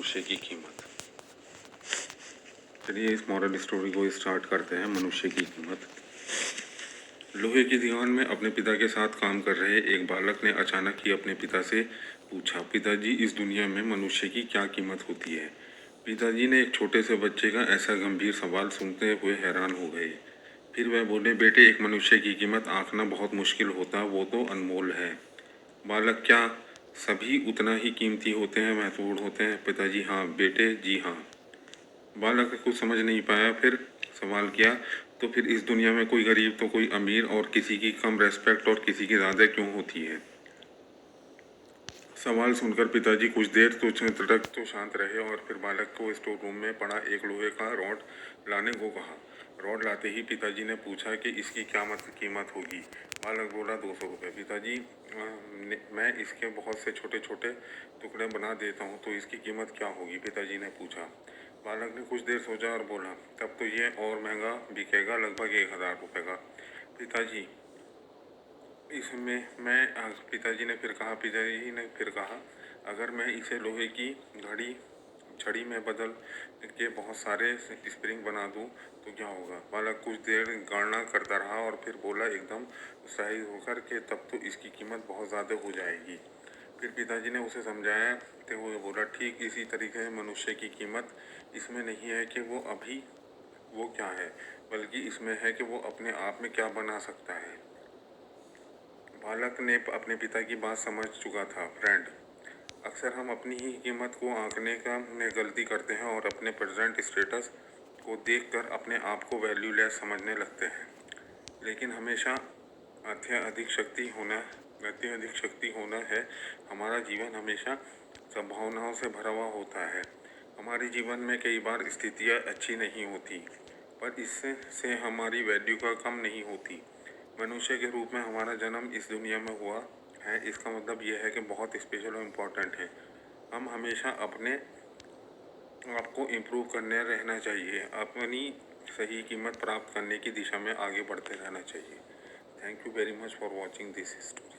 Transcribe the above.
मनुष्य की कीमत। चलिए इस मॉरल स्टोरी को स्टार्ट करते हैं। मनुष्य की कीमत। लोहे की दीवार में अपने पिता के साथ काम कर रहे एक बालक ने अचानक ही अपने पिता से पूछा, पिताजी, इस दुनिया में मनुष्य की क्या कीमत होती है? पिताजी ने एक छोटे से बच्चे का ऐसा गंभीर सवाल सुनते हुए हैरान हो गए। फिर वह बोले, बेटे, एक मनुष्य की कीमत आंकना बहुत मुश्किल होता, वो तो अनमोल है। बालक, क्या सभी उतना ही कीमती होते हैं, महत्वपूर्ण होते हैं? पिताजी, हाँ बेटे, जी हाँ। बालक ने कुछ समझ नहीं पाया, फिर सवाल किया, तो फिर इस दुनिया में कोई गरीब तो कोई अमीर, और किसी की कम रेस्पेक्ट और किसी की ज़्यादा क्यों होती है? सवाल सुनकर पिताजी कुछ देर तक तो शांत रहे और फिर बालक को स्टोर रूम में पड़ा एक लोहे का रॉड लाने को कहा। रॉड लाते ही पिताजी ने पूछा कि इसकी क्या कीमत होगी? बालक बोला, 200 रुपये। पिताजी, मैं इसके बहुत से छोटे छोटे टुकड़े बना देता हूँ, तो इसकी कीमत क्या होगी? पिताजी ने पूछा। बालक ने कुछ देर सोचा और बोला, तब तो ये और महंगा बिकेगा, लगभग 1000 रुपये का। पिताजी पिताजी ने फिर कहा, अगर मैं इसे लोहे की छड़ी में बदल के बहुत सारे स्प्रिंग बना दूं तो क्या होगा? बालक कुछ देर गणना करता रहा और फिर बोला एकदम उत्साहित होकर के, तब तो इसकी कीमत बहुत ज़्यादा हो जाएगी। फिर पिताजी ने उसे समझाया तो वो बोला, ठीक इसी तरीके से मनुष्य की कीमत इसमें नहीं है कि वो क्या है, बल्कि इसमें है कि वो अपने आप में क्या बना सकता है। बालक ने अपने पिता की बात समझ चुका था। फ्रेंड, अक्सर हम अपनी ही कीमत को आंकने में गलती करते हैं और अपने प्रेजेंट स्टेटस को देखकर अपने आप को वैल्यूलेस समझने लगते हैं। लेकिन हमेशा अत्यधिक शक्ति होना है। हमारा जीवन हमेशा संभावनाओं से भरा हुआ होता है। हमारे जीवन में कई बार स्थितियाँ अच्छी नहीं होती, पर इससे हमारी वैल्यू का कम नहीं होती। मनुष्य के रूप में हमारा जन्म इस दुनिया में हुआ है, इसका मतलब यह है कि बहुत स्पेशल और इम्पोर्टेंट है। हम हमेशा अपने आप को इम्प्रूव करने रहना चाहिए, अपनी सही कीमत प्राप्त करने की दिशा में आगे बढ़ते रहना चाहिए। Thank you very much for watching this story.